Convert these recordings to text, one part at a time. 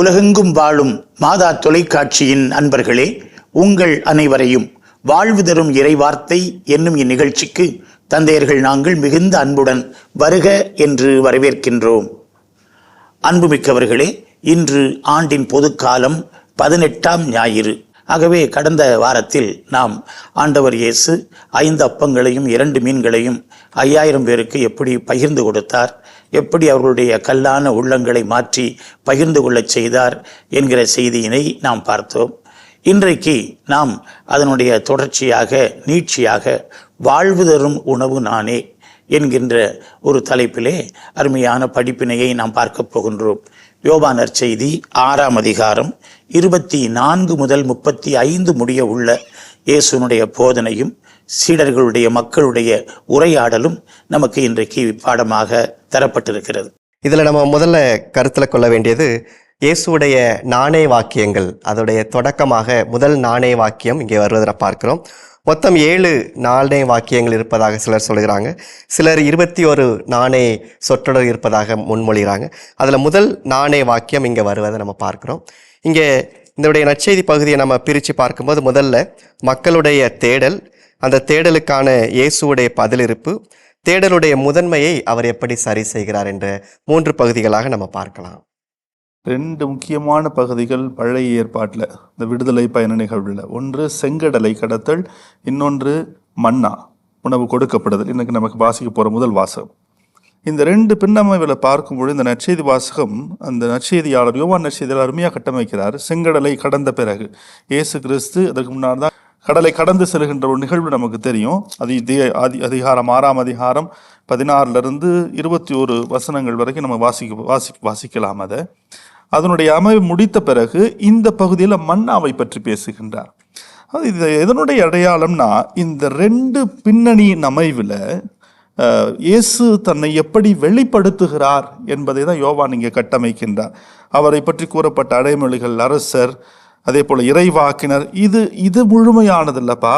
உலகெங்கும் வாழும் மாதா தொலைக்காட்சியின் அன்பர்களே, உங்கள் அனைவரையும் வாழ்வு தரும் இறைவார்த்தை என்னும் இந்நிகழ்ச்சிக்கு தந்தையர்கள் நாங்கள் மிகுந்த அன்புடன் வருக என்று வரவேற்கின்றோம். அன்புமிக்கவர்களே, இன்று ஆண்டின் பொதுக்காலம் 18ஆம் ஞாயிறு. ஆகவே கடந்த வாரத்தில் நாம் ஆண்டவர் இயேசு 5 அப்பங்களையும் 2 மீன்களையும் 5000 பேருக்கு எப்படி பகிர்ந்து கொடுத்தார், எப்படி அவர்களுடைய கல்லான உள்ளங்களை மாற்றி பகிர்ந்து கொள்ளச் செய்தார் என்கிற செய்தியினை நாம் பார்த்தோம். இன்றைக்கு நாம் அதனுடைய தொடர்ச்சியாக நீட்சியாக வாழ்வு தரும் உணவு நானே என்கின்ற ஒரு தலைப்பிலே அருமையான படிப்பினையை நாம் பார்க்க போகின்றோம். யோவான் நற்செய்தி 6ஆம் அதிகாரம் 24 முதல் 35 முடிய உள்ள இயேசுனுடைய போதனையும் சீடர்களுடைய மக்களுடைய உரையாடலும் நமக்கு இன்றைக்கு பாடமாக தரப்பட்டிருக்கிறது. இதில் நம்ம முதல்ல கருத்தில் கொள்ள வேண்டியது இயேசுடைய நாணய வாக்கியங்கள். அதோடைய தொடக்கமாக முதல் நாணய வாக்கியம் இங்கே வருவதை பார்க்கிறோம். மொத்தம் 7 நாணய வாக்கியங்கள் இருப்பதாக சிலர் சொல்கிறாங்க. சிலர் 21 நாணய சொற்றொடர் இருப்பதாக முன்மொழிகிறாங்க. அதில் முதல் நாணய வாக்கியம் இங்கே வருவதை நம்ம பார்க்குறோம். இங்கே இதனுடைய நற்செய்தி பகுதியை நம்ம பிரித்து பார்க்கும்போது முதல்ல மக்களுடைய தேடல், அந்த தேடலுக்கான இயேசுடைய பதிலிருப்பு, தேடலுடைய முதன்மையை அவர் எப்படி சரி செய்கிறார் என்ற 3 பகுதிகளாக நம்ம பார்க்கலாம். 2 முக்கியமான பகுதிகள் பழைய ஏற்பாட்டில் இந்த விடுதலை பயண நிகழ்வில். ஒன்று செங்கடலை கடத்தல், இன்னொன்று மன்னா உணவு கொடுக்கப்படுதல். இன்னைக்கு நமக்கு வாசிக்க போகிற முதல் வாசகம். இந்த 2 பின்னமைவில் பார்க்கும்பொழுது இந்த நற்செய்தி வாசகம் அந்த நற்செய்தியாளர் யோவான் நற்செய்தியாளர் அருமையாக கட்டமைக்கிறார். செங்கடலை கடந்த பிறகு இயேசு கிறிஸ்து அதற்கு முன்னாடி தான் கடலை கடந்து செல்கின்ற ஒரு நிகழ்வு நமக்கு தெரியும். அது அதிகாரம் 6ஆம் அதிகாரம் 16லிருந்து 21 வசனங்கள் வரைக்கும் நம்ம வாசிக்கலாம். அதனுடைய அமைவு முடித்த பிறகு இந்த பகுதியில் மன்னாவை பற்றி பேசுகின்றார். அது இது எதனுடைய அடையாளம்னா, இந்த 2 பின்னணியின் அமைவில் இயேசு தன்னை எப்படி வெளிப்படுத்துகிறார் என்பதை தான் யோவான் இங்கே கட்டமைக்கின்றார். அவரை பற்றி கூறப்பட்ட அடைமொழிகள், அரசர், அதே போல் இறைவாக்கினர், இது முழுமையானதில்லப்பா.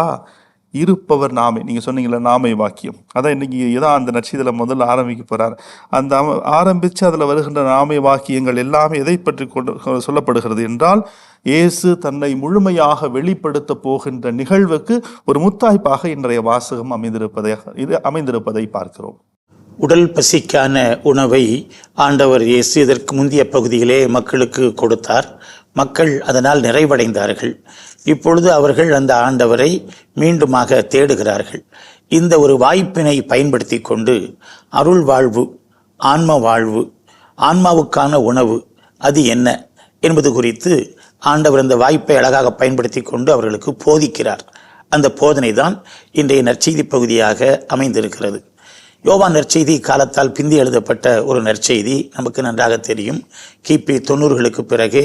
இருப்பவர் நாமே. நீங்கள் சொன்னீங்களா நாமை வாக்கியம், அதான் இன்னைக்கு இதான் அந்த நற்செய்தியில் முதல்ல ஆரம்பிக்க போகிறார். அந்த ஆரம்பித்து அதில் வருகின்ற நாமை வாக்கியங்கள் எல்லாமே எதை பற்றி சொல்லப்படுகிறது என்றால், இயேசு தன்னை முழுமையாக வெளிப்படுத்த போகின்ற நிகழ்வுக்கு ஒரு முத்தாய்ப்பாக இன்றைய வாசகம் அமைந்திருப்பதை பார்க்கிறோம். உடல் பசிக்கான உணவை ஆண்டவர் இயேசு இதற்கு முந்தைய பகுதியிலே மக்களுக்கு கொடுத்தார். மக்கள் அதனால் நிறைவடைந்தார்கள். இப்பொழுது அவர்கள் அந்த ஆண்டவரை மீண்டுமாக தேடுகிறார்கள். இந்த ஒரு வாய்ப்பினை பயன்படுத்தி கொண்டு அருள் வாழ்வு, ஆன்ம வாழ்வு, ஆன்மாவுக்கான உணவு அது என்ன என்பது குறித்து ஆண்டவர் அந்த வாய்ப்பை அழகாக பயன்படுத்தி கொண்டு அவர்களுக்கு போதிக்கிறார். அந்த போதனை தான் இன்றைய நற்செய்தி பகுதியாக அமைந்திருக்கிறது. யோவான் நற்செய்தி காலத்தால் பிந்தி எழுதப்பட்ட ஒரு நற்செய்தி, நமக்கு நன்றாக தெரியும். கிபி 90களுக்கு பிறகே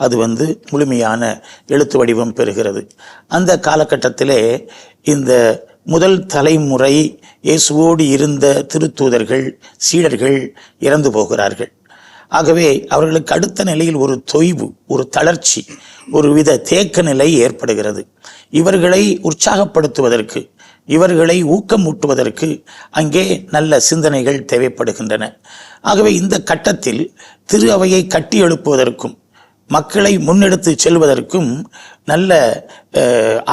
அது முழுமையான எழுத்து வடிவம் பெறுகிறது. அந்த காலகட்டத்திலே இந்த முதல் தலைமுறை இயேசுவோடு இருந்த திருத்தூதர்கள், சீடர்கள் இறந்து போகிறார்கள். ஆகவே அவர்களுக்கு அடுத்த நிலையில் ஒரு தொய்வு, ஒரு தளர்ச்சி, ஒரு வித தேக்க நிலை ஏற்படுகிறது. இவர்களை உற்சாகப்படுத்துவதற்கு, இவர்களை ஊக்கமூட்டுவதற்கு அங்கே நல்ல சிந்தனைகள் தேவைப்படுகின்றன. ஆகவே இந்த கட்டத்தில் திரு அவையை கட்டி எழுப்புவதற்கும் மக்களை முன்னெடுத்து செல்வதற்கும் நல்ல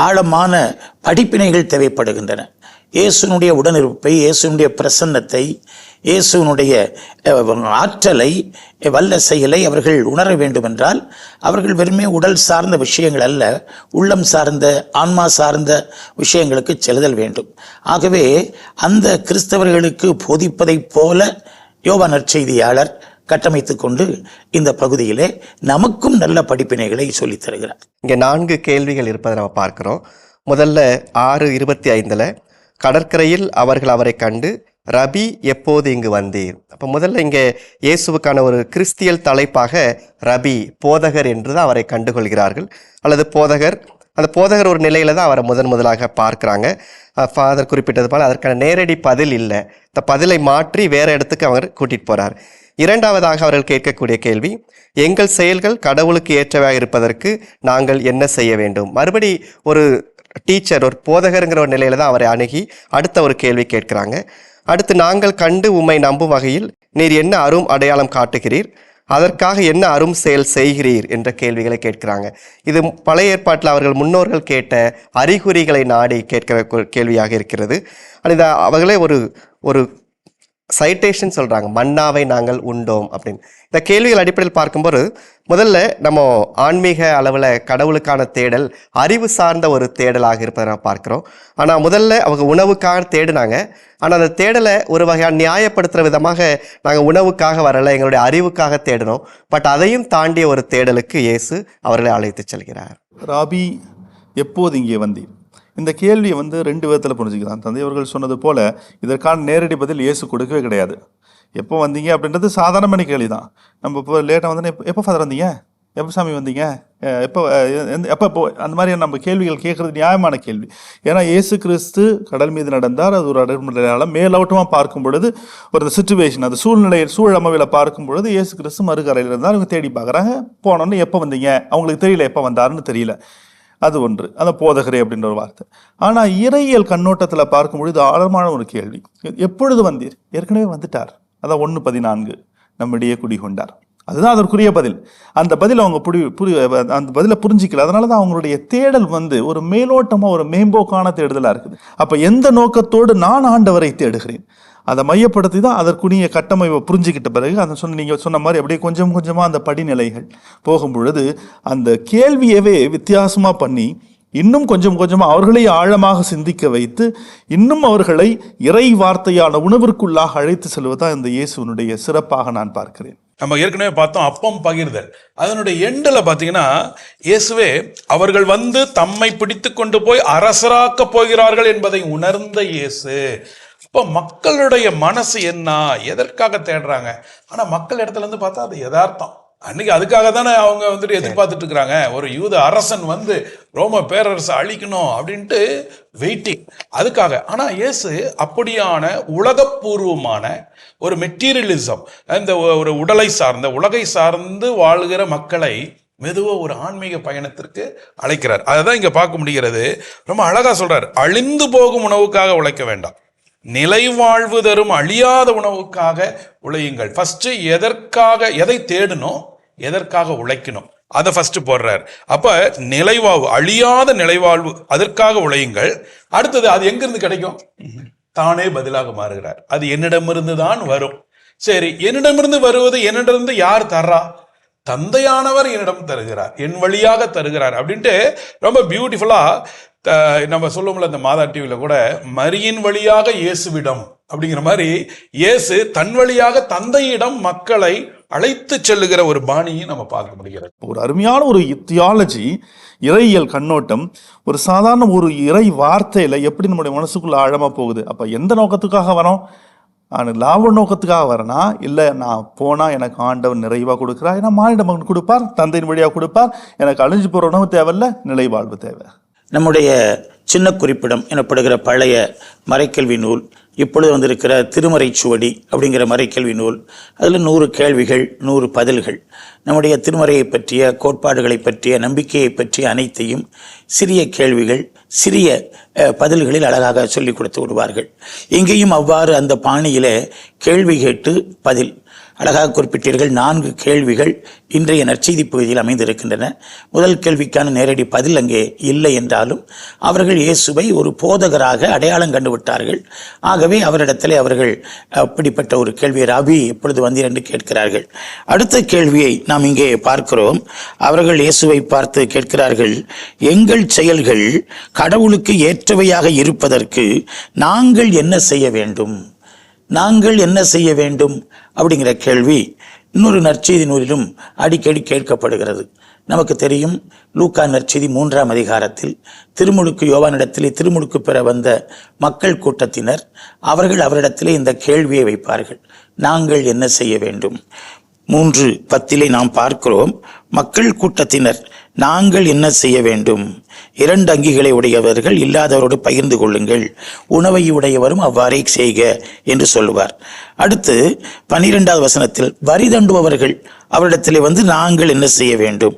ஆழமான படிப்பினைகள் தேவைப்படுகின்றன. இயேசுனுடைய உடனிருப்பை, இயேசுனுடைய பிரசன்னத்தை, இயேசுனுடைய ஆற்றலை, வல்ல செயலை அவர்கள் உணர வேண்டுமென்றால் அவர்கள் வெறுமே உடல் சார்ந்த விஷயங்கள் அல்ல, உள்ளம் சார்ந்த, ஆன்மா சார்ந்த விஷயங்களுக்கு செல்லுதல் வேண்டும். ஆகவே அந்த கிறிஸ்தவர்களுக்கு போதிப்பதைப் போல யோவான் நற்செய்தியாளர் கட்டமைத்து கொண்டு இந்த பகுதியிலே நமக்கும் நல்ல படிப்பினைகளை சொல்லித் தருகிறார். இங்கே 4 கேள்விகள் இருப்பதை நம்ம பார்க்கிறோம். முதல்ல 6:25 கடற்கரையில் அவர்கள் அவரை கண்டு, ரபி எப்போது இங்கு வந்தீர்? அப்போ முதல்ல இங்கே இயேசுவுக்கான ஒரு கிறிஸ்தியல் தலைப்பாக ரபி, போதகர் என்று தான் அவரை கண்டுகொள்கிறார்கள். அல்லது போதகர், அந்த போதகர் ஒரு நிலையில தான் அவரை முதலாக பார்க்குறாங்க. ஃபாதர் குறிப்பிட்டது போல் அதற்கான நேரடி பதில் இல்லை. இந்த பதிலை மாற்றி வேற இடத்துக்கு அவர் கூட்டிகிட்டு போகிறார். இரண்டாவதாக அவர்கள் கேட்கக்கூடிய கேள்வி, எங்கள் செயல்கள் கடவுளுக்கு ஏற்றவையாக இருப்பதற்கு நாங்கள் என்ன செய்ய வேண்டும்? மறுபடி ஒரு டீச்சர், ஒரு போதகருங்கிற ஒரு நிலையில தான் அவரை அணுகி அடுத்த ஒரு கேள்வி கேட்கிறாங்க. அடுத்து, நாங்கள் கண்டு உம்மை நம்பும் வகையில் நீர் என்ன அரும் அடையாளம் காட்டுகிறீர்? அதற்காக என்ன அரும் செயல் செய்கிறீர் என்ற கேள்விகளை கேட்கிறாங்க. இது பழைய ஏற்பாட்டில் அவர்கள் முன்னோர்கள் கேட்ட அறிகுறிகளை நாடி கேட்கிற கேள்வியாக இருக்கிறது. இது அவர்களே ஒரு சைட்டேஷன் சொல்கிறாங்க, மன்னாவை நாங்கள் உண்டோம் அப்படின்னு. இந்த கேள்விகள் அடிப்படையில் பார்க்கும்போது முதல்ல நம்ம ஆன்மீக அளவில் கடவுளுக்கான தேடல் அறிவு சார்ந்த ஒரு தேடலாக இருப்பதை நம்ம பார்க்குறோம். ஆனால் முதல்ல அவங்க உணவுக்காக தேடினாங்க. ஆனால் அந்த தேடலை ஒரு வகையான நியாயப்படுத்துகிற விதமாக நாங்கள் உணவுக்காக வரலை, எங்களுடைய அறிவுக்காக தேடினோம். பட் அதையும் தாண்டிய ஒரு தேடலுக்கு இயேசு அவர்களை அழைத்து செல்கிறார். ராபி எப்போது இங்கே வந்தீர்? இந்த கேள்வியை ரெண்டு விதத்தில் புரிஞ்சுக்கிறான். தந்தை அவர்கள் சொன்னது போல இதற்கான நேரடி பதில் இயேசு கொடுக்கவே கிடையாது. எப்போ வந்தீங்க அப்படின்றது சாதாரணமான கேள்வி தான். நம்ம இப்போ லேட்டாக வந்தோன்னே எப்போ ஃபாதர் வந்தீங்க, எப்போ சாமி வந்தீங்க, எப்போ அந்த மாதிரி நம்ம கேள்விகள் கேட்குறது நியாயமான கேள்வி. ஏன்னா இயேசு கிறிஸ்து கடல் மீது நடந்தார். அது ஒரு அடையாளம். மேலோட்டமாக பார்க்கும் பொழுது ஒரு சிச்சுவேஷன், அது சூழமைவில் பார்க்கும் பொழுது இயேசு கிறிஸ்து மறுகரையில் இருந்தால் அவங்க தேடி பார்க்குறாங்க. போனோன்னு எப்போ வந்தீங்க, அவங்களுக்கு தெரியல, எப்போ வந்தாருன்னு தெரியல. அது ஒன்று, அந்த போதகரே அப்படின்ற ஒரு வார்த்தை. ஆனால் இறையியல் கண்ணோட்டத்தில் பார்க்கும் பொழுது ஆழமான ஒரு கேள்வி, எப்பொழுது வந்தீர்? ஏற்கனவே வந்துட்டார். அதான் 1:14 நம்மிடையே குடிகொண்டார். அதுதான் அதற்குரிய பதில். அந்த பதில் அவங்க அந்த பதிலை புரிஞ்சிக்கல. அதனால தான் அவங்களுடைய தேடல் ஒரு மேலோட்டமாக ஒரு மேம்போக்கான தேடுதலாக இருக்குது. அப்போ எந்த நோக்கத்தோடு நான் ஆண்டவரை தேடுகிறேன் அதை மையப்படுத்தி தான் அதற்குரிய கட்டமைப்பை புரிஞ்சுக்கிட்ட பிறகு அதை நீங்கள் சொன்ன மாதிரி அப்படியே கொஞ்சம் கொஞ்சமாக அந்த படிநிலைகள் போகும் பொழுது அந்த கேள்வியவே வித்தியாசமாக பண்ணி இன்னும் கொஞ்சம் கொஞ்சமாக அவர்களை ஆழமாக சிந்திக்க வைத்து இன்னும் அவர்களை இறை வார்த்தையான உணவிற்குள்ளாக அழைத்து செல்வதுதான் இந்த இயேசுனுடைய சிறப்பாக நான் பார்க்கிறேன். நம்ம ஏற்கனவே பார்த்தோம் அப்பம் பகிர்தல். அதனுடைய எண்டில் பார்த்தீங்கன்னா இயேசுவே அவர்கள் தம்மை பிடித்து கொண்டு போய் அரசராக்க போகிறார்கள் என்பதை உணர்ந்த இயேசு. இப்போ மக்களுடைய மனசு என்ன, எதற்காக தேடுறாங்க? ஆனால் மக்கள் இடத்துல பார்த்தா அது யதார்த்தம். அன்னைக்கு அதுக்காக தானே அவங்க எதிர்பார்த்துட்டு இருக்கிறாங்க. ஒரு யூத அரசன் ரோம பேரரசை அழிக்கணும் அப்படின்ட்டு வெயிட்டிங் அதுக்காக. ஆனால் இயேசு அப்படியான உலகப்பூர்வமான ஒரு மெட்டீரியலிசம், இந்த ஒரு உலகை சார்ந்து வாழ்கிற மக்களை மெதுவாக ஒரு ஆன்மீக பயணத்திற்கு அழைக்கிறார். அதை தான் இங்கே பார்க்க முடிகிறது. ரொம்ப அழகாக சொல்றார், அழிந்து போகும் உணவுக்காக உழைக்க வேண்டாம், நிலை வாழ்வு தரும் அழியாத உணவுக்காக உழையுங்கள். ஃபர்ஸ்ட் எதை தேடணும், எதற்காக உழைக்கணும், அதை ஃபர்ஸ்ட் போடுறார். அப்ப நிலைவாழ்வு, அழியாத நிலைவாழ்வு, அதற்காக உழையுங்கள். அடுத்தது அது எங்கிருந்து கிடைக்கும்? தானே பதிலாக மாறுகிறார். அது என்னிடமிருந்து தான் வரும். சரி, என்னிடமிருந்து வருவது என்னிடமிருந்து யார் தர்றா? தந்தையானவர் என்னிடம் தருகிறார், என் வழியாக தருகிறார் அப்படின்ட்டு ரொம்ப பியூட்டிஃபுல்லா நம்ம சொல்லுவோம்ல, இந்த மாதா டிவியில கூட மரியின் வழியாக இயேசுவிடம் அப்படிங்கிற மாதிரி இயேசு தன் வழியாக தந்தையிடம் மக்களை அழைத்து செல்லுகிற ஒரு பாணியை நம்ம பார்க்க முடிகிறது. ஒரு அருமையான ஒரு தியாலஜி, இறையியல் கண்ணோட்டம், ஒரு சாதாரண ஒரு இறை வார்த்தையில எப்படி நம்முடைய மனசுக்குள்ள ஆழமா போகுது. அப்ப எந்த நோக்கத்துக்காக வரோம்? லாப நோக்கத்துக்காக வரனா? இல்லை, நான் போனால் எனக்கு ஆண்டவன் நிறைவாக கொடுக்குறா, ஏன்னா மானிட மகன் கொடுப்பார், தந்தையின் வழியாக கொடுப்பார், எனக்கு அழிஞ்சு போகிற உணவு தேவையில்லை, நிலை வாழ்வு தேவை. நம்முடைய சின்ன குறிப்பிடம் எனப்படுகிற பழைய மறைக்கல்வி நூல், இப்பொழுது வந்திருக்கிற திருமறை சுவடி அப்படிங்கிற மறைக்கல்வி நூல், அதில் 100 கேள்விகள் 100 பதில்கள், நம்முடைய திருமறையை பற்றிய, கோட்பாடுகளை பற்றிய, நம்பிக்கையை பற்றிய அனைத்தையும் சிறிய கேள்விகள் சிறிய பதில்களில் அழகாக சொல்லிக் கொடுத்து விடுவார்கள். இங்கேயும் அவ்வாறு அந்த பாணியிலே கேள்வி கேட்டு பதில் அழகாக குறிப்பிட்டீர்கள். 4 கேள்விகள் இன்றைய நற்செய்தி பகுதியில் அமைந்திருக்கின்றன. முதல் கேள்விக்கான நேரடி பதில் அங்கே இல்லை என்றாலும் அவர்கள் இயேசுவை ஒரு போதகராக அடையாளம் கண்டுவிட்டார்கள். ஆகவே அவரிடத்திலே அவர்கள் அப்படிப்பட்ட ஒரு கேள்வியை, ராபி எப்பொழுது வந்தீர் என்று கேட்கிறார்கள். அடுத்த கேள்வியை நாம் இங்கே பார்க்கிறோம். அவர்கள் இயேசுவை பார்த்து கேட்கிறார்கள், எங்கள் செயல்கள் கடவுளுக்கு ஏற்றவையாக இருப்பதற்கு நாங்கள் என்ன செய்ய வேண்டும்? நாங்கள் என்ன செய்ய வேண்டும் அப்படிங்கிற கேள்வி இன்னொரு நற்செய்தி நூலிலும் அடிக்கடி கேட்கப்படுகிறது. நமக்கு தெரியும், லூக்கா நற்செய்தி 3ஆம் அதிகாரத்தில் திருமுழுக்கு யோவானிடத்திலே திருமுழுக்கு பெற வந்த மக்கள் கூட்டத்தினர் அவரிடத்திலே இந்த கேள்வியை வைப்பார்கள், நாங்கள் என்ன செய்ய வேண்டும்? 3:10 நாம் பார்க்கிறோம், மக்கள் கூட்டத்தினர் நாங்கள் என்ன செய்ய வேண்டும்? 2 அங்கிகளை உடையவர்கள் இல்லாதவரோடு பகிர்ந்து கொள்ளுங்கள், உணவை உடையவரும் அவ்வாறே செய்க என்று சொல்லுவார். அடுத்து 12வது வசனத்தில் வரி தண்டுபவர்கள் அவரிடத்திலே வந்து நாங்கள் என்ன செய்ய வேண்டும்,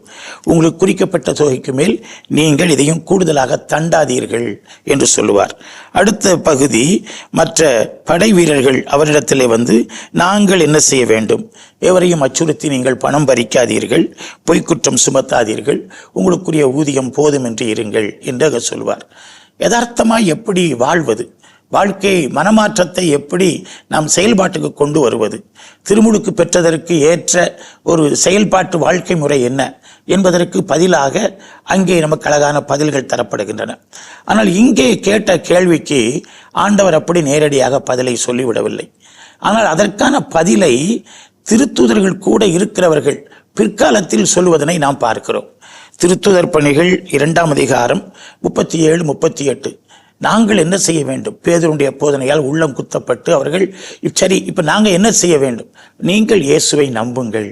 உங்களுக்கு குறிக்கப்பட்ட தொகைக்கு மேல் நீங்கள் இதையும் கூடுதலாக தண்டாதீர்கள் என்று சொல்லுவார். அடுத்த பகுதி, மற்ற படை வீரர்கள் அவரிடத்திலே வந்து நாங்கள் என்ன செய்ய வேண்டும், எவரையும் அச்சுறுத்தி நீங்கள் பணம் பறிக்காதீர்கள், பொய்க்குற்றம் சுமத்தாதீர்கள், உங்களுக்குரிய ஊதியம் போதும் என்று இருங்கள் என்று சொல்வார். யதார்த்தமாய் எப்படி வாழ்வது, வாழ்க்கை மனமாற்றத்தை எப்படி நாம் செயல்பாட்டுக்கு கொண்டு வருவது, திருமுழுக்கு பெற்றதற்கு ஏற்ற ஒரு செயல்பாட்டு வாழ்க்கை முறை என்ன என்பதற்கு பதிலாக அங்கே நமக்கு அழகான பதில்கள் தரப்படுகின்றன. ஆனால் இங்கே கேட்ட கேள்விக்கு ஆண்டவர் அப்படி நேரடியாக பதிலை சொல்லிவிடவில்லை. ஆனால் அதற்கான பதிலை திருத்தூதர்கள் கூட இருக்கிறவர்கள் பிற்காலத்தில் சொல்லுவதனை நாம் பார்க்கிறோம். திருத்தூதர் பணிகள் 2ஆம் அதிகாரம் 37, 38. நாங்கள் என்ன செய்ய வேண்டும், பேதுருடைய போதனையால் உள்ளம் குத்தப்பட்டு அவர்கள் சரி இப்போ நாங்கள் என்ன செய்ய வேண்டும், நீங்கள் இயேசுவை நம்புங்கள்.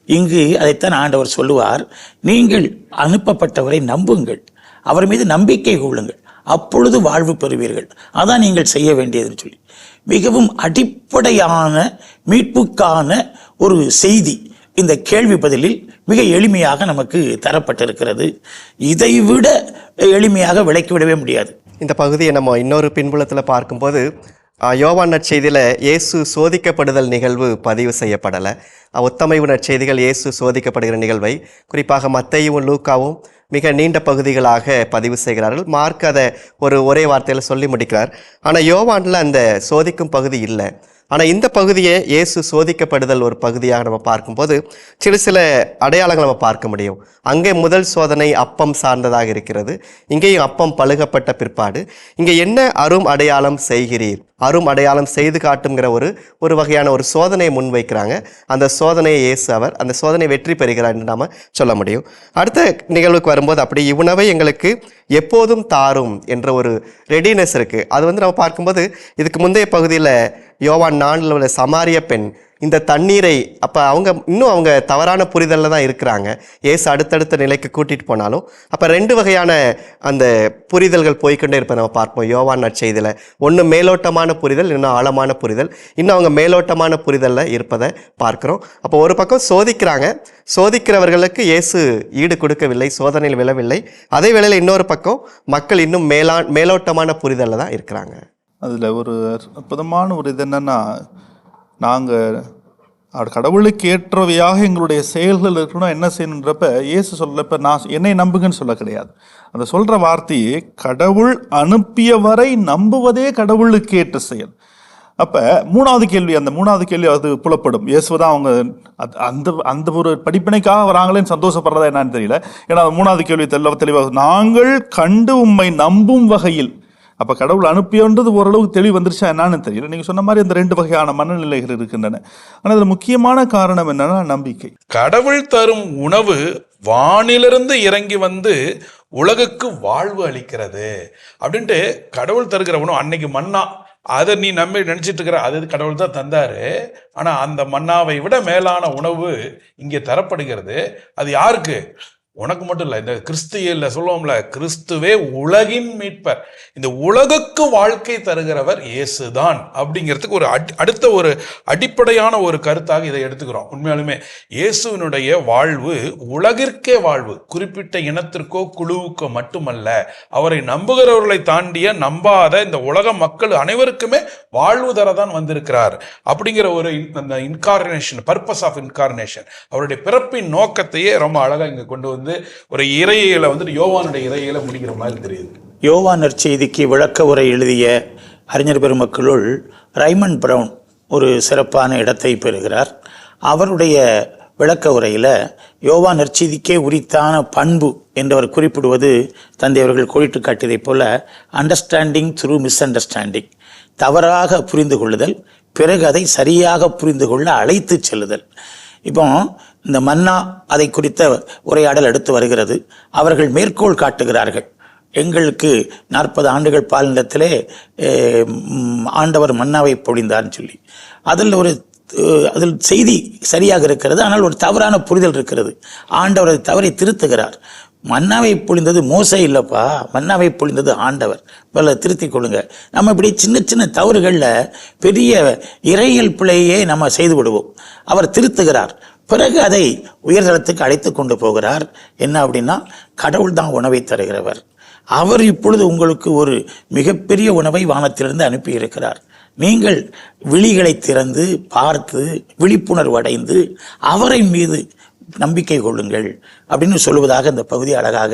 இங்கு அதைத்தான் ஆண்டவர் சொல்லுவார், நீங்கள் அனுப்பப்பட்டவரை நம்புங்கள், அவர் மீது நம்பிக்கை கொள்ளுங்கள், அப்பொழுது வாழ்வு பெறுவீர்கள், அதான் நீங்கள் செய்ய வேண்டியதுன்னு சொல்லி மிகவும் அடிப்படையான மீட்புக்கான ஒரு செய்தி இந்த கேள்வி பதிலில் மிக எளிமையாக நமக்கு தரப்பட்டிருக்கிறது. இதைவிட எளிமையாக விளக்கிவிடவே முடியாது. இந்த பகுதியை நம்ம இன்னொரு பின்புலத்தில் பார்க்கும்போது யோவான் நற்செய்தியில் இயேசு சோதிக்கப்படுதல் நிகழ்வு பதிவு செய்யப்படலை. உத்தமைவு நற்செய்திகள் இயேசு சோதிக்கப்படுகிற நிகழ்வை குறிப்பாக மத்தேயுவும் லூக்காவும் மிக நீண்ட பகுதிகளாக பதிவு செய்கிறார்கள். மார்க் அதை ஒரே வார்த்தையில் சொல்லி முடிக்கிறார். ஆனால் யோவானில் அந்த சோதிக்கும் பகுதி இல்லை. ஆனால் இந்த பகுதியை இயேசு சோதிக்கப்படுதல் ஒரு பகுதியாக நம்ம பார்க்கும்போது சில அடையாளங்கள் நம்ம பார்க்க முடியும். அங்கே முதல் சோதனை அப்பம் சார்ந்ததாக இருக்கிறது. இங்கேயும் அப்பம் பழுகப்பட்ட பிற்பாடு இங்கே என்ன அரும் அடையாளம் செய்கிறீர், அரும் அடையாளம் செய்து காட்டுங்கிற ஒரு வகையான ஒரு சோதனையை முன்வைக்கிறாங்க. அந்த சோதனையை இயேசு அந்த சோதனை வெற்றி பெறுகிறார் என்று நாம் சொல்ல முடியும். அடுத்த நிகழ்வுக்கு வரும்போது அப்படி இவ்வுணவை எங்களுக்கு எப்போதும் தாரும் என்ற ஒரு ரெடினஸ் இருக்குது. அது நம்ம பார்க்கும்போது இதுக்கு முந்தைய பகுதியில் யோவான் 4 உள்ள சமாரிய பெண் இந்த தண்ணீரை அப்போ அவங்க தவறான புரிதலில் தான் இருக்கிறாங்க. இயேசு அடுத்தடுத்த நிலைக்கு கூட்டிகிட்டு போனாலும் அப்போ 2 வகையான அந்த புரிதல்கள் போய்கொண்டே இருப்பதை நம்ம பார்ப்போம் யோவான் நற்செய்தியில். ஒன்று மேலோட்டமான புரிதல், இன்னும் ஆழமான புரிதல். இன்னும் அவங்க மேலோட்டமான புரிதலில் இருப்பதை பார்க்குறோம். அப்போ ஒரு பக்கம் சோதிக்கிறவர்களுக்கு இயேசு ஈடு கொடுக்கவில்லை, சோதனையில் விழவில்லை. அதே வேளையில் இன்னொரு பக்கம் மக்கள் இன்னும் மேலோட்டமான புரிதலில் தான் இருக்கிறாங்க. அதில் ஒரு அற்புதமான ஒரு இது என்னென்னா, நாங்கள் கடவுளுக்கு ஏற்றவையாக எங்களுடைய செயல்கள் இருக்கணும், என்ன செய்யணுன்றப்ப இயேசு சொல்லப்ப நான் என்னை நம்புங்கன்னு சொல்ல கிடையாது. அந்த சொல்கிற வார்த்தையே கடவுள் அனுப்பியவரை நம்புவதே கடவுளுக்கு ஏற்ற செயல். அப்போ மூணாவது கேள்வி அது புலப்படும். இயேசுதான் அவங்க அந்த ஒரு படிப்பினைக்காக வராங்களேன்னு சந்தோஷப்படுறதா என்னன்னு தெரியல. ஏன்னா அந்த 3வது கேள்வி தெளிவாக நாங்கள் கண்டு உம்மை நம்பும் வகையில். அப்போ கடவுள் அனுப்பியன்றது ஓரளவுக்கு தெளிவு வந்துருச்சா என்னான்னு தெரியல. நீங்கள் சொன்ன மாதிரி அந்த 2 வகையான மனநிலைகள் இருக்கின்றன. ஆனால் அதில் முக்கியமான காரணம் என்னன்னா நம்பிக்கை. கடவுள் தரும் உணவு வானிலிருந்து இறங்கி வந்து உலகுக்கு வாழ்வு அளிக்கிறது அப்படின்ட்டு கடவுள் தருகிற உணவு. அன்னைக்கு மன்னா அதை நீ நினைச்சிட்டு இருக்கிற அது கடவுள் தான் தந்தாரு. ஆனா அந்த மன்னாவை விட மேலான உணவு இங்கே தரப்படுகிறது. அது யாருக்கு? உனக்கு மட்டும் இல்லை, இந்த கிறிஸ்துவில் சொல்லுவோம்ல, கிறிஸ்துவே உலகின் மீட்பர், இந்த உலகுக்கு வாழ்க்கை தருகிறவர் இயேசுதான் அப்படிங்கிறதுக்கு அடுத்த ஒரு அடிப்படையான ஒரு கருத்தாக இதை எடுத்துக்கிறோம். உண்மையாலுமே இயேசுவினுடைய வாழ்வு உலகிற்கே வாழ்வு, குறிப்பிட்ட இனத்திற்கோ குழுவுக்கோ மட்டுமல்ல, அவரை நம்புகிறவர்களை தாண்டிய நம்பாத இந்த உலக மக்கள் அனைவருக்குமே வாழ்வு தரதான் வந்திருக்கிறார் அப்படிங்கிற ஒரு இன்கார்னேஷன், பர்பஸ் ஆஃப் இன்கார்னேஷன், அவருடைய பிறப்பின் நோக்கத்தையே ரொம்ப அழகா இங்க கொண்டு வந்து ஒரு இறையில யோவானுடைய இறையில முடிக்கிற மாதிரி தெரியுது. யோவான் நற்செய்திக்கு விளக்க உரை எழுதிய அறிஞர் பெருமக்களுள் ரைமண்ட் பிரவுன் ஒரு சிறப்பான இடத்தை பெறுகிறார். அவருடைய விளக்க உரையில் யோவான் நற்செய்திக்கே உரித்தான பண்பு என்றவர் குறிப்பிடுவது தந்தை அவர்கள் கோடிட்டு காட்டியதைப் போல அண்டர்ஸ்டாண்டிங் த்ரூ மிஸ் அண்டர்ஸ்டாண்டிங், தவறாக புரிந்து கொள்ளுதல், பிறகு அதை சரியாக புரிந்து கொள்ள அழைத்து செல்லுதல். இப்போ இந்த மன்னா அதை குறித்த உரையாடல் எடுத்து வருகிறது. அவர்கள் மேற்கோள் காட்டுகிறார்கள், எங்களுக்கு 40 ஆண்டுகள் பாலினத்திலே ஆண்டவர் மன்னாவை பொழிந்தார்னு சொல்லி. அதில் செய்தி சரியாக இருக்கிறது, ஆனால் ஒரு தவறான புரிதல் இருக்கிறது. ஆண்டவர் அதை தவறை திருத்துகிறார். மன்னாவை பொழிந்தது மோசே இல்லைப்பா, மன்னாவை பொழிந்தது ஆண்டவர், பல திருத்திக் கொள்ளுங்க. நம்ம இப்படி சின்ன சின்ன தவறுகளில் பெரிய இறையியல் பிழையே நம்ம செய்து விடுவோம். அவர் திருத்துகிறார். பிறகு அதை உயர்தளத்துக்கு அழைத்து கொண்டு போகிறார். என்ன அப்படின்னா, கடவுள் தான் உணவை தருகிறவர். அவர் இப்பொழுது உங்களுக்கு ஒரு மிகப்பெரிய உணவை வானத்திலிருந்து அனுப்பி இருக்கிறார். நீங்கள் விழிகளை திறந்து பார்த்து விழிப்புணர்வு அடைந்து அவரை மீது நம்பிக்கை கொள்ளுங்கள் அப்படின்னு சொல்லுவதாக இந்த பகுதி அழகாக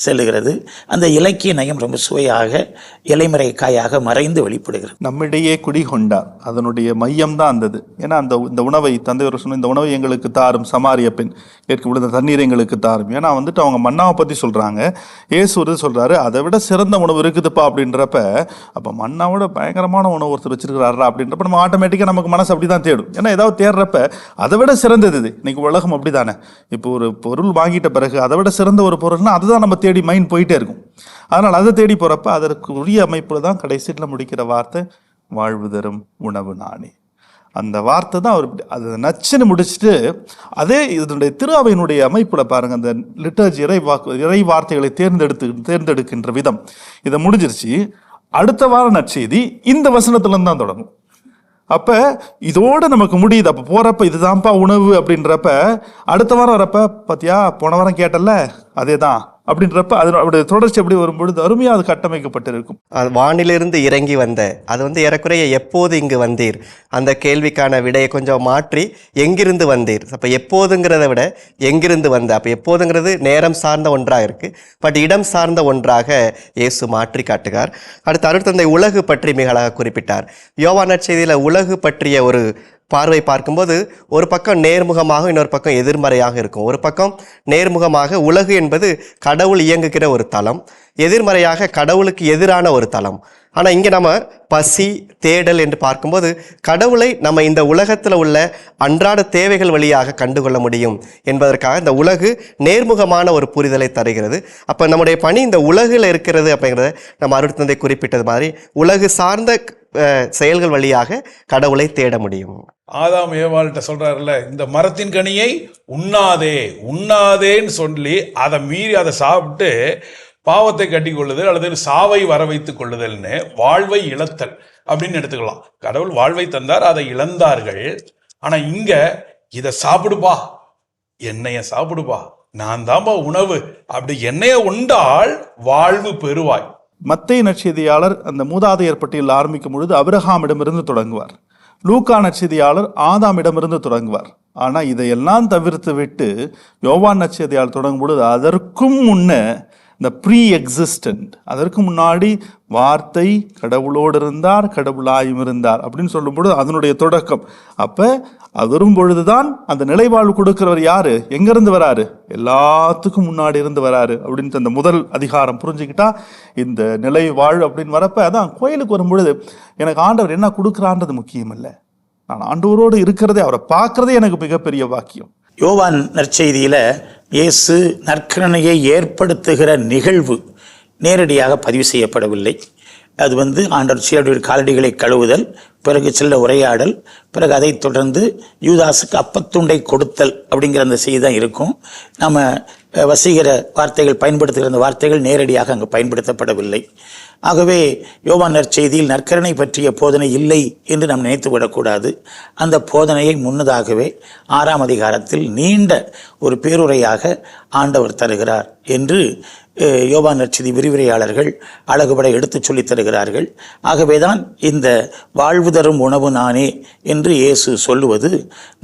செல்லுகிறது. அந்த இலக்கிய நயம் ரொம்ப சுவையாக இலைமறை காயாக மறைந்து வெளிப்படுகிறது. நம்மிடையே குடிகொண்டார், அதனுடைய மையம் தான் அந்தது. ஏன்னா இந்த உணவை தந்தையர் சொன்ன, இந்த உணவை எங்களுக்கு தாரும் சமாரிய பெண், ஏற்க விழுந்த தண்ணீர் எங்களுக்கு தாரும். ஏன்னா அவங்க மன்னாவை பற்றி சொல்கிறாங்க. ஏசு சொல்கிறாரு, அதை விட சிறந்த உணவு இருக்குதுப்பா அப்படின்றப்ப, அப்போ மன்னாவோட பயங்கரமான உணவு ஒருத்தர் வச்சிருக்கிறாரா அப்படின்றப்ப நம்ம ஆட்டோமேட்டிக்காக நமக்கு மனசு அப்படி தான் தேடும். ஏன்னா ஏதாவது தேடுறப்ப அதை விட சிறந்தது இது. இன்னைக்கு உலகம் அப்படி தானே. இப்போ ஒரு பொருள் வாங்கிட்ட பிறகு அதை விட சிறந்த ஒரு பொருள்னா அதுதான் நம்ம தேடி மைண்ட் போயிட்டே இருக்கும். அதனால் அதை தேடி போகிறப்ப அதற்கு உரிய அமைப்பில் தான் கடைசியில் முடிக்கிற வார்த்தை வாழ்வு தரும் உணவு நானே. அந்த வார்த்தை தான் அவர் அதை நச்சுன்னு முடிச்சுட்டு, அதே இதனுடைய திருஅவையினுடைய அமைப்பில் பாருங்கள், அந்த லிட்டர்ஜி இறை வார்த்தைகளை தேர்ந்தெடுக்கின்ற விதம் இதை முடிஞ்சிருச்சு. அடுத்த வார நற்செய்தி இந்த வசனத்துலேருந்து தான் தொடங்கும். அப்போ இதோடு நமக்கு முடியுது. அப்போ போகிறப்ப இதுதான்ப்பா உணவு அப்படின்றப்ப, அடுத்த வாரம் வரப்ப பார்த்தியா போன வாரம் கேட்டல அதே தான் அப்படின்றப்ப அதனுடைய தொடர்ச்சி எப்படி வரும்பொழுது அருமையாக அது கட்டமைக்கப்பட்டிருக்கும். அது வானிலிருந்து இறங்கி வந்த, அது ஏறக்குறைய எப்போது இங்கு வந்தீர் அந்த கேள்விக்கான விடையை கொஞ்சம் மாற்றி எங்கிருந்து வந்தீர். அப்போ எப்போதுங்கிறத விட எங்கிருந்து வந்த, அப்போ எப்போதுங்கிறது நேரம் சார்ந்த ஒன்றாக இருக்குது, பட் இடம் சார்ந்த ஒன்றாக இயேசு மாற்றி காட்டுகிறார். அடுத்து அருட்தந்தை உலகு பற்றி மிக அழகாக குறிப்பிட்டார். யோவான் நற்செய்தியில் உலகு பற்றிய ஒரு பார்வை பார்க்கும்போது ஒரு பக்கம் நேர்முகமாக, இன்னொரு பக்கம் எதிர்மறையாக இருக்கும். ஒரு பக்கம் நேர்முகமாக உலகு என்பது கடவுள் இயங்குகிற ஒரு தளம், எதிர்மறையாக கடவுளுக்கு எதிரான ஒரு தளம். ஆனால் இங்கே நம்ம பசி தேடல் என்று பார்க்கும்போது கடவுளை நம்ம இந்த உலகத்தில் உள்ள அன்றாட தேவைகள் வழியாக கண்டுகொள்ள முடியும் என்பதற்காக இந்த உலகு நேர்முகமான ஒரு புரிதலை தருகிறது. அப்போ நம்முடைய பணி இந்த உலகில் இருக்கிறது அப்படிங்கிறத நம்ம அருட்தந்தை குறிப்பிட்டது மாதிரி உலகு சார்ந்த செயல்கள் வழியாக கடவுளை தேட முடியும். ஆதாம் ஏவாள்கிட்ட சொல்றாருல, இந்த மரத்தின் கனியை உண்ணாதே உண்ணாதேன்னு சொல்லி அதை மீறி அதை சாப்பிட்டு பாவத்தை கட்டி கொள்ளுதல் அல்லது சாவை வர வைத்துக் கொள்ளுதல்னு வாழ்வை இழத்தல் அப்படின்னு எடுத்துக்கலாம். கடவுள் வாழ்வை தந்தார், அதை இழந்தார்கள். ஆனா இங்க இதை சாப்பிடுப்பா, என்னைய சாப்பிடுப்பா, நான் தான்பா உணவு, அப்படி என்னைய உண்டால் வாழ்வு பெறுவாய். மத்தேயு நற்செய்தியாளர் அந்த மூதாதையர் பட்டியலில் ஆரம்பிக்கும் பொழுது அபிரகாமிடமிருந்து தொடங்குவார். லூக்கா நற்செய்தியாளர் ஆதாமிடமிருந்து தொடங்குவார். ஆனால் இதையெல்லாம் தவிர்த்து விட்டு யோவான் நற்செய்தியாளர் தொடங்கும் பொழுது அதற்கும் முன்ன இந்த ப்ரீ எக்ஸிஸ்டன்ட், அதற்கு முன்னாடி வார்த்தை கடவுளோடு இருந்தார், கடவுளாயும் இருந்தார் அப்படின்னு சொல்லும் பொழுது அதனுடைய தொடக்கம். அப்போ அது வரும் பொழுதுதான் அந்த நிலைவாழ்வு கொடுக்கிறவர் யாரு, எங்கிருந்து வராரு, எல்லாத்துக்கும் முன்னாடி இருந்து வராரு அப்படின்ட்டு அந்த முதல் அதிகாரம் புரிஞ்சுக்கிட்டா இந்த நிலைவாழ்வு அப்படின்னு வரப்ப, அதான் கோயிலுக்கு வரும் பொழுது எனக்கு ஆண்டவர் என்ன கொடுக்குறான்றது முக்கியம் இல்லை, நான் ஆண்டவரோடு இருக்கிறதே, அவரை பார்க்கறதே எனக்கு மிகப்பெரிய வாக்கியம். யோவான் நற்செய்தியில் இயேசு நற்கருணையை ஏற்படுத்துகிற நிகழ்வு நேரடியாக பதிவு செய்யப்படவில்லை. அது ஆண்டவர் சீடருடைய காலடிகளை கழுவுதல், பிறகு செல்ல உரையாடல், பிறகு அதை தொடர்ந்து யூதாசுக்கு அப்பத்துண்டை கொடுத்தல் அப்படிங்கிற அந்த செய்தி தான் இருக்கும். நம்ம வசீகர வார்த்தைகள் பயன்படுத்துகிற அந்த வார்த்தைகள் நேரடியாக அங்கு பயன்படுத்தப்படவில்லை. ஆகவே யோவான் நற்செய்தியில் நற்கருணை பற்றிய போதனை இல்லை என்று நாம் நினைத்து விடக்கூடாது. அந்த போதனையை முன்னதாகவே 6ஆம் அதிகாரத்தில் நீண்ட ஒரு பேருரையாக ஆண்டவர் தருகிறார் என்று யோவான் நற்செய்தி விரிவுரையாளர்கள் அழகுபட எடுத்துச் சொல்லித் தருகிறார்கள். ஆகவேதான் இந்த வாழ்வு தரும் உணவு நானே என்று இயேசு சொல்லுவது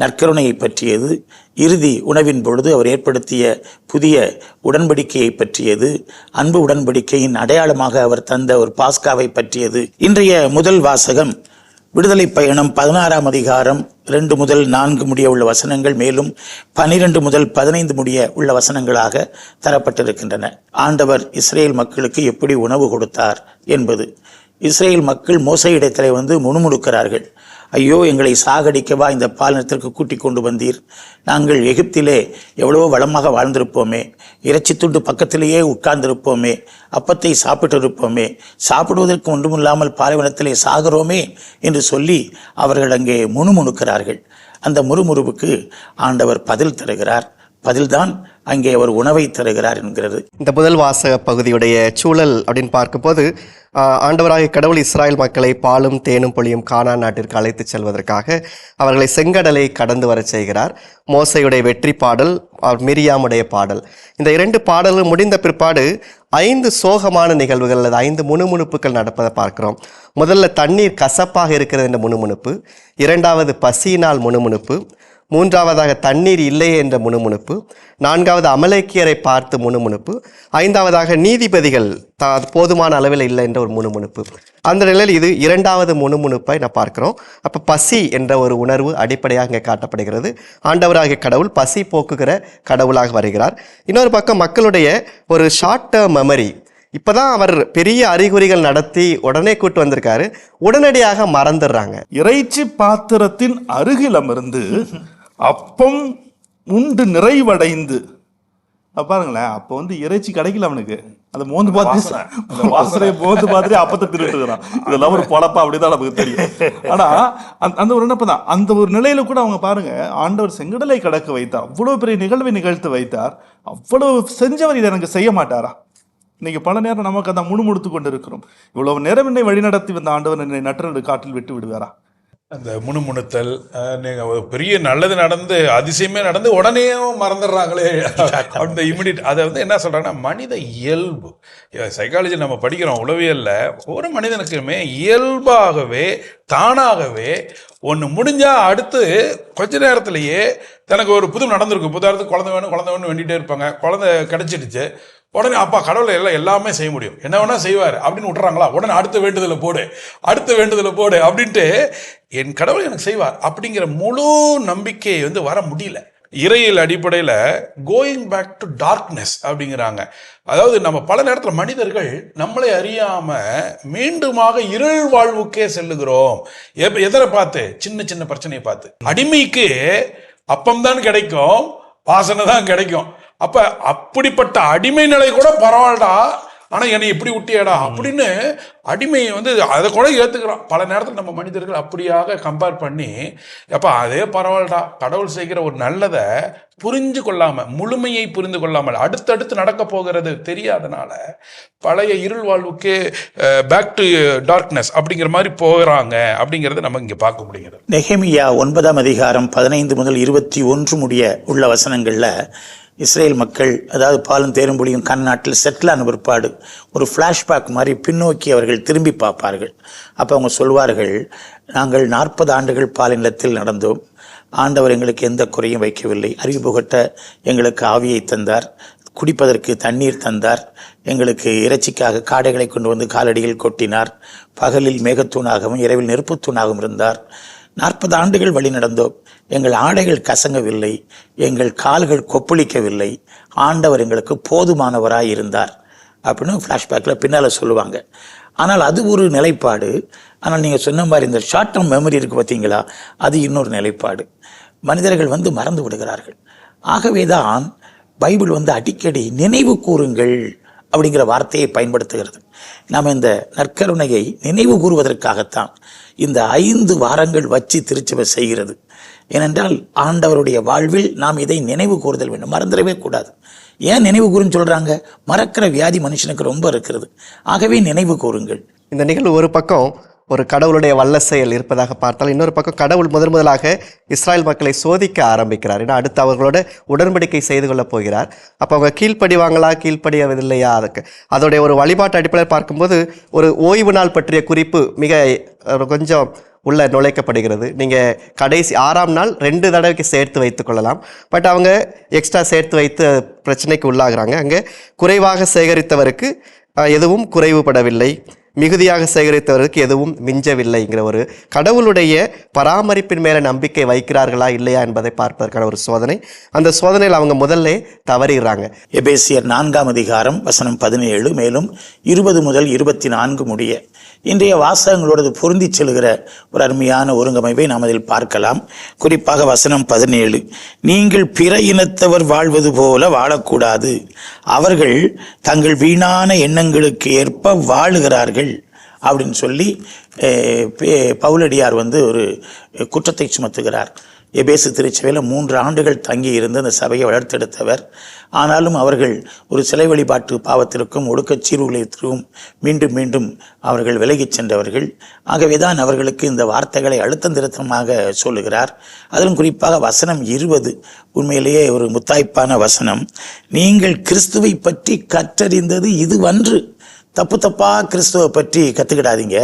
நற்கருணையை பற்றியது, இறுதி உணவின் பொழுது அவர் ஏற்படுத்திய புதிய உடன்படிக்கையை பற்றியது, அன்பு உடன்படிக்கையின் அடையாளமாக அவர் தந்த ஒரு பாஸ்காவை பற்றியது. இன்றைய முதல் வாசகம் விடுதலை பயணம் 16ஆம் அதிகாரம் 2 முதல் 4 முடிய உள்ள வசனங்கள், மேலும் 12 முதல் 15 முடிய உள்ள வசனங்களாக தரப்பட்டிருக்கின்றன. ஆண்டவர் இஸ்ரேல் மக்களுக்கு எப்படி உணவு கொடுத்தார் என்பது. இஸ்ரேல் மக்கள் மோசே இடத்திலே முணுமுணுக்கிறார்கள். ஐயோ, எங்களை சாகடிக்கவா இந்த பாலனத்திற்கு கூட்டிக் கொண்டு வந்தீர், நாங்கள் எகிப்திலே எவ்வளவோ வளமாக வாழ்ந்திருப்போமே, இறைச்சி துண்டு பக்கத்திலேயே உட்கார்ந்திருப்போமே, அப்பத்தை சாப்பிட்டு இருப்போமே, சாப்பிடுவதற்கு ஒன்றுமில்லாமல் பாலைவனத்திலே சாகிறோமே என்று சொல்லி அவர்கள் அங்கே முணுமுணுக்கிறார்கள். அந்த முறுமுறுவுக்கு ஆண்டவர் பதில் தருகிறார். பதில்தான் அங்கே அவர் உணவை தருகிறார் என்கிறது. இந்த முதல் வாசக பகுதியுடைய சூழல் அப்படின்னு பார்க்கும்போது ஆண்டவராகிய கடவுள் இஸ்ராயல் மக்களை பாலும் தேனும் பொழியும் கானான் நாட்டிற்கு அழைத்து செல்வதற்காக அவர்களை செங்கடலை கடந்து வர செய்கிறார். மோசையுடைய வெற்றி பாடல், மிரியாமுடைய பாடல், இந்த 2 பாடல்கள் முடிந்த பிற்பாடு 5 சோகமான நிகழ்வுகள் அல்லது 5 முணுமுணுப்புகள் நடப்பதை பார்க்கிறோம். முதல்ல தண்ணீர் கசப்பாக இருக்கிறது என்ற முணுமுணுப்பு, 2வது பசியினால் முணுமுணுப்பு, 3வதாக தண்ணீர் இல்லையே என்ற முணுமுணுப்பு, 4வது அமலேக்கியரை பார்த்து முணுமுணுப்பு, 5வதாக நீதிபதிகள் போதுமான அளவில் இல்லை என்ற ஒரு முணுமுணுப்பு. அந்த நிலையில் இது 2வது முணுமுணுப்பை நான் பார்க்கிறோம். அப்போ பசி என்ற ஒரு உணர்வு அடிப்படையாக இங்கே காட்டப்படுகிறது. ஆண்டவராகிய கடவுள் பசி போக்குகிற கடவுளாக வருகிறார். இன்னொரு பக்கம் மக்களுடைய ஒரு ஷார்ட் டேர்ம் மெமரி, இப்போதான் அவர் பெரிய அறிகுறிகள் நடத்தி உடனே கூட்டு வந்திருக்காரு, உடனடியாக மறந்துடுறாங்க. இறைச்சி பாத்திரத்தின் அருகில் அமர்ந்து அப்பம் உண்டு நிறைவடைந்து, பாருங்களேன், அப்போ இறைச்சி கிடைக்கல அவனுக்கு, அதை மோந்து பார்த்து வாசனையை மோந்து பார்த்துட்டு அப்பத்தை திருட்டுறான். இதெல்லாம் ஒரு பொழப்பா அப்படிதான் நமக்கு தெரியும். ஆனா அந்த ஒரு நினைப்புதான், அந்த ஒரு நிலையில கூட அவங்க பாருங்க, ஆண்டவர் செங்கடலை கடக்க வைத்தார், அவ்வளவு பெரிய நிகழ்வை நிகழ்த்து வைத்தார், அவ்வளவு செஞ்சவர் இதை எனக்கு செய்ய மாட்டாரா? இன்னைக்கு பல நேரம் நமக்கு அந்த முணுமுணுத்து கொண்டு இருக்கிறோம். இவ்வளவு நேரம் என்னை வழிநடத்தி வந்த ஆண்டவர் என்னை நற்ற காட்டில் விட்டு விடுவாரா? அந்த முணுமுணுத்தல், நீங்க பெரிய நல்லது நடந்து அதிசயமே நடந்து உடனே மறந்துடுறாங்களே அந்த இமிடியட். அதை என்ன சொல்றாங்கன்னா, மனித இயல்பு. சைக்காலஜி நம்ம படிக்கிறோம், உளவியல்ல ஒரு மனிதனுக்குமே இயல்பாகவே தானாகவே ஒன்று முடிஞ்சா அடுத்து கொஞ்ச நேரத்திலேயே தனக்கு ஒரு புது நடந்திருக்கும். புதாரத்துக்கு குழந்தை வேணும் வேண்டிகிட்டே இருப்பாங்க, குழந்தை கிடைச்சிடுச்சு, உடனே அப்பா கடவுளை எல்லாமே செய்ய முடியும், என்ன வேணா செய்வார் அப்படின்னு விட்டுறாங்களா, உடனே அடுத்த வேண்டுதலை போடு அப்படின்ட்டு என் கடவுள் எனக்கு செய்வார் அப்படிங்கிற முழு நம்பிக்கை வர முடியல. இறையியல் அடிப்படையில் கோயிங் பேக் டு டார்க்னஸ் அப்படிங்கிறாங்க. அதாவது நம்ம பல நேரத்தில் மனிதர்கள் நம்மளை அறியாம மீண்டுமாக இருள் வாழ்வுக்கே செல்லுகிறோம். எதரை பார்த்து? சின்ன சின்ன பிரச்சனையை பார்த்து. அடிமைக்கு அப்பம்தான் கிடைக்கும், வாசனை தான் கிடைக்கும். அப்ப அப்படிப்பட்ட அடிமை நிலை கூட பரவாயில்லடா, ஆனா என்னை எப்படி விட்டியடா அப்படின்னு அடிமை அதை கூட ஏத்துக்கிறான். பல நேரத்தில் நம்ம மனிதர்கள் அப்படியாக கம்பேர் பண்ணி, அப்ப அதே பரவாயில்லடா, கடவுள் செய்கிற ஒரு நல்லதை புரிஞ்சு கொள்ளாம, முழுமையை புரிந்து கொள்ளாமல் அடுத்தடுத்து நடக்க போகிறது தெரியாதனால பழைய இருள் வாழ்வுக்கே பேக் டு டார்க்னஸ் அப்படிங்கிற மாதிரி போகிறாங்க அப்படிங்கிறத நம்ம இங்க பார்க்க முடிகிறது. நெகேமியா 9ஆம் அதிகாரம் 15 முதல் 21 முடிய உள்ள வசனங்கள்ல இஸ்ரேல் மக்கள், அதாவது பாலும் தேரும் பொழியும் கண்ணாட்டில் செட்டிலான பிற்பாடு ஒரு ஃப்ளாஷ்பேக் மாதிரி பின்னோக்கி அவர்கள் திரும்பி பார்ப்பார்கள். அப்போ அவங்க சொல்வார்கள், நாங்கள் 40 ஆண்டுகள் பாலினத்தில் நடந்தோம், ஆண்டவர் எங்களுக்கு எந்த குறையும் வைக்கவில்லை, அறிவு புகட்ட எங்களுக்கு ஆவியை தந்தார், குடிப்பதற்கு தண்ணீர் தந்தார், எங்களுக்கு இறைச்சிக்காக காடைகளை கொண்டு வந்து காலடியில் கொட்டினார், பகலில் மேகத்தூணாகவும் இரவில் நெருப்புத்தூணாகவும் இருந்தார், 40 ஆண்டுகள் வழி நடந்தோம், எங்கள் ஆடைகள் கசங்கவில்லை, எங்கள் கால்கள் கொப்பளிக்கவில்லை, ஆண்டவர் எங்களுக்கு போதுமானவராய் இருந்தார் அப்படின்னு ஃப்ளாஷ்பேக்கில் பின்னால் சொல்லுவாங்க. ஆனால் அது ஒரு நிலைப்பாடு. ஆனால் நீங்கள் சொன்ன மாதிரி இந்த ஷார்ட் டேர்ம் மெமரி இருக்குது பார்த்தீங்களா, அது இன்னொரு நிலைப்பாடு. மனிதர்கள் மறந்து விடுகிறார்கள். ஆகவே தான் பைபிள் அடிக்கடி நினைவு கூறுங்கள் அப்படிங்கிற வார்த்தையை பயன்படுத்துகிறது. நாம் இந்த நற்கருணையை நினைவு கூறுவதற்காகத்தான் இந்த 5 வாரங்கள் வச்சு திருச்சபை செய்கிறது. ஏனென்றால் ஆண்டவருடைய வாழ்வில் நாம் இதை நினைவு கூறுதல் வேண்டும், மறந்துடவே கூடாது. ஏன் நினைவு கூறுன்னு சொல்றாங்க? மறக்கிற வியாதி மனுஷனுக்கு ரொம்ப இருக்கிறது. ஆகவே நினைவு கூறுங்கள். இந்த நிகழ்வு ஒரு பக்கம் ஒரு கடவுளுடைய வல்ல செயல் இருப்பதாக பார்த்தால், இன்னொரு பக்கம் கடவுள் முதலாக இஸ்ராயல் மக்களை சோதிக்க ஆரம்பிக்கிறார். ஏன்னா அடுத்து அவர்களோட உடன்படிக்கை செய்து கொள்ளப் போகிறார். அப்போ அவங்க கீழ்ப்படிவாங்களா கீழ்ப்படியவில்லையா, அதோடைய ஒரு வழிபாட்டு அடிப்படையில் பார்க்கும்போது ஒரு ஓய்வு நாள் பற்றிய குறிப்பு மிக கொஞ்சம் உள்ள நுழைக்கப்படுகிறது. நீங்கள் கடைசி 6ஆம் நாள் 2 தடவைக்கு சேர்த்து வைத்து கொள்ளலாம். பட் அவங்க எக்ஸ்ட்ரா சேர்த்து வைத்து பிரச்சனைக்கு உள்ளாகிறாங்க. அங்கே குறைவாக சேகரித்தவருக்கு எதுவும் குறைவுபடவில்லை, மிகுதியாக சேகரித்தவருக்கு எதுவும் மிஞ்சவில்லைங்கிற ஒரு கடவுளுடைய பராமரிப்பின் மேலே நம்பிக்கை வைக்கிறார்களா இல்லையா என்பதை பார்ப்பதற்கான ஒரு சோதனை. அந்த சோதனையில் அவங்க முதல்ல தவறிடுறாங்க. எபேசியர் 4ஆம் அதிகாரம் வசனம் 17 மேலும் 20 முதல் 24 முடிய இன்றைய வாசகங்களோடு பொருந்தி செல்கிற ஒரு அருமையான ஒருங்கமைப்பை நாம் அதில் பார்க்கலாம். குறிப்பாக வசனம் 17, நீங்கள் பிற இனத்தவர் வாழ்வது போல வாழக்கூடாது, அவர்கள் தங்கள் வீணான எண்ணங்களுக்கு ஏற்ப வாழுகிறார்கள் அப்படின்னு சொல்லி பவுலடியார் ஒரு குற்றத்தை சுமத்துகிறார். எபேசு திருச்சபையில் 3 ஆண்டுகள் தங்கி இருந்து அந்த சபையை வளர்த்தெடுத்தவர். ஆனாலும் அவர்கள் ஒரு சிலை வழிபாட்டு பாவத்திற்கும் ஒடுக்கச் சீர்குலைத்திற்கும் மீண்டும் மீண்டும் அவர்கள் விலகிச் சென்றவர்கள். ஆகவேதான் அவர்களுக்கு இந்த வார்த்தைகளை அழுத்தம் திருத்தமாக சொல்லுகிறார். அதிலும் குறிப்பாக வசனம் 20 உண்மையிலேயே ஒரு முத்தாய்ப்பான வசனம். நீங்கள் கிறிஸ்துவை பற்றி கற்றறிந்தது இதுவன்று. தப்பா கிறிஸ்துவை பற்றி கற்றுக்கிடாதீங்க,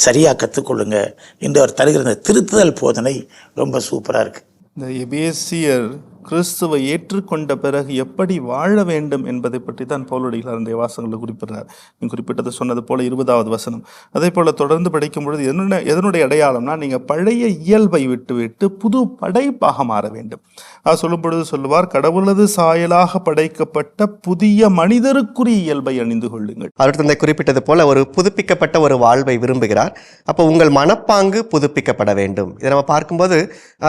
சரியாக கற்றுக்கொள்ளுங்க என்று அவர் தருகிற இந்த திருத்துதல் போதனை ரொம்ப சூப்பராக இருக்குது. இந்த எபேசியர் கிறிஸ்துவை ஏற்றுக்கொண்ட பிறகு எப்படி வாழ வேண்டும் என்பதை பற்றி தான் பவுலடிகளார் அந்த வாசகங்களில் குறிப்பிடுறார். நீங்கள் குறிப்பிட்டது சொன்னது போல 20வது வசனம். அதே போல் தொடர்ந்து படிக்கும் பொழுது எதனுடைய அடையாளம்னா, நீங்கள் பழைய இயல்பை விட்டு புது படைப்பாக மாற வேண்டும். அது சொல்லும் பொழுது சொல்லுவார், கடவுளது சாயலாக படைக்கப்பட்ட புதிய மனிதருக்குரிய இயல்பை அணிந்து கொள்ளுங்கள். அவர் தந்தை குறிப்பிட்டது போல ஒரு புதுப்பிக்கப்பட்ட ஒரு வாழ்வை விரும்புகிறார். அப்போ உங்கள் மனப்பாங்கு புதுப்பிக்கப்பட வேண்டும். இதை நம்ம பார்க்கும்போது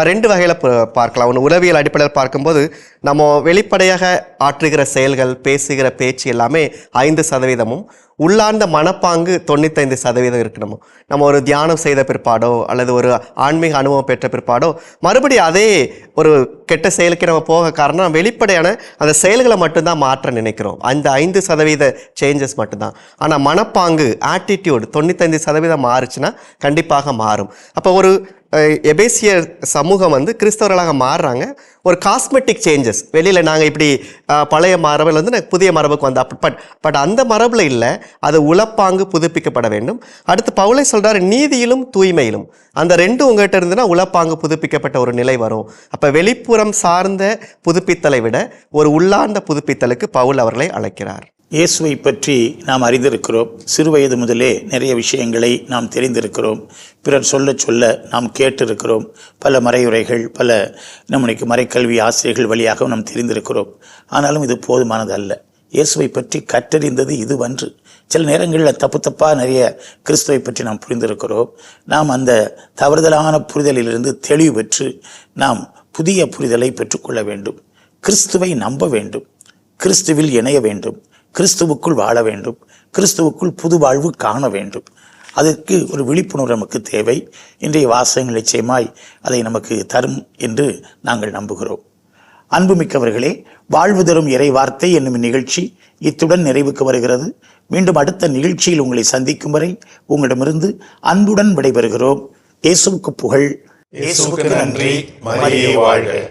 2 வகையில் பார்க்கலாம். ஒன்று உளவியல் அடிப்படையில் பார்க்கும்போது நம்ம வெளிப்படையாக ஆற்றுகிற செயல்கள், பேசுகிற பேச்சு எல்லாமே 5%, உள்ளார்ந்த மனப்பாங்கு 95% இருக்கணும். நம்ம ஒரு தியானம் செய்த பிற்பாடோ அல்லது ஒரு ஆன்மீக அனுபவம் பெற்ற பிற்பாடோ மறுபடியும் அதே ஒரு கெட்ட செயலுக்கு நம்ம போக காரணம் வெளிப்படையான அந்த செயல்களை மட்டும்தான் மாற்ற நினைக்கிறோம். அந்த 5% சேஞ்சஸ் மட்டும்தான். ஆனால் மனப்பாங்கு ஆட்டிடியூட் 95% மாறுச்சுன்னா கண்டிப்பாக மாறும். அப்போ ஒரு எபேசியர் சமூகம் கிறிஸ்தவர்களாக மாறுறாங்க. ஒரு காஸ்மெட்டிக் சேஞ்சஸ், வெளியில் நாங்கள் இப்படி பழைய மரபில் புதிய மரபுக்கு வந்தோம், பட் அந்த மரபில் இல்லை, அது உளப்பாங்கு புதுப்பிக்கப்பட வேண்டும். அடுத்து பவுலை சொல்கிறார், நீதியிலும் தூய்மையிலும். அந்த 2 உங்கள்கிட்ட இருந்துன்னா உளப்பாங்கு புதுப்பிக்கப்பட்ட ஒரு நிலை வரும். அப்போ வெளிப்புறம் சார்ந்த புதுப்பித்தலை விட ஒரு உள்ளார்ந்த புதுப்பித்தலுக்கு பவுல் அவர்களை அழைக்கிறார். இயேசுவை பற்றி நாம் அறிந்திருக்கிறோம். சிறுவயது முதலே நிறைய விஷயங்களை நாம் தெரிந்திருக்கிறோம். பிறர் சொல்ல சொல்ல நாம் கேட்டிருக்கிறோம். பல மறையுரைகள், பல நம்முடைய மறைக்கல்வி ஆசிரியர்கள் வழியாக நாம் தெரிந்திருக்கிறோம். ஆனாலும் இது போதுமானது அல்ல. இயேசுவை பற்றி கற்றறிந்தது இதுவன்று. சில நேரங்களில் தப்பாக நிறைய கிறிஸ்துவை பற்றி நாம் புரிந்திருக்கிறோம். நாம் அந்த தவறுதலான புரிதலிலிருந்து தெளிவு பெற்று நாம் புதிய புரிதலை பெற்றுக்கொள்ள வேண்டும். கிறிஸ்துவை நம்ப வேண்டும், கிறிஸ்துவில் இணைய வேண்டும், கிறிஸ்துவுக்குள் வாழ வேண்டும், கிறிஸ்துவுக்குள் புது வாழ்வு காண வேண்டும். அதற்கு ஒரு விழிப்புணர்வு நமக்கு தேவை. இன்றைய வாசகங்கள் நிச்சயமாய் அதை நமக்கு தரும் என்று நாங்கள் நம்புகிறோம். அன்புமிக்கவர்களே, வாழ்வு தரும் இறை வார்த்தை என்னும் நிகழ்ச்சி இத்துடன் நிறைவுக்கு வருகிறது. மீண்டும் அடுத்த நிகழ்ச்சியில் உங்களை சந்திக்கும் வரை உங்களிடமிருந்து அன்புடன் விடைபெறுகிறோம். இயேசுவுக்கு புகழ், இயேசுவுக்கு நன்றி. மரியே வாழ்க.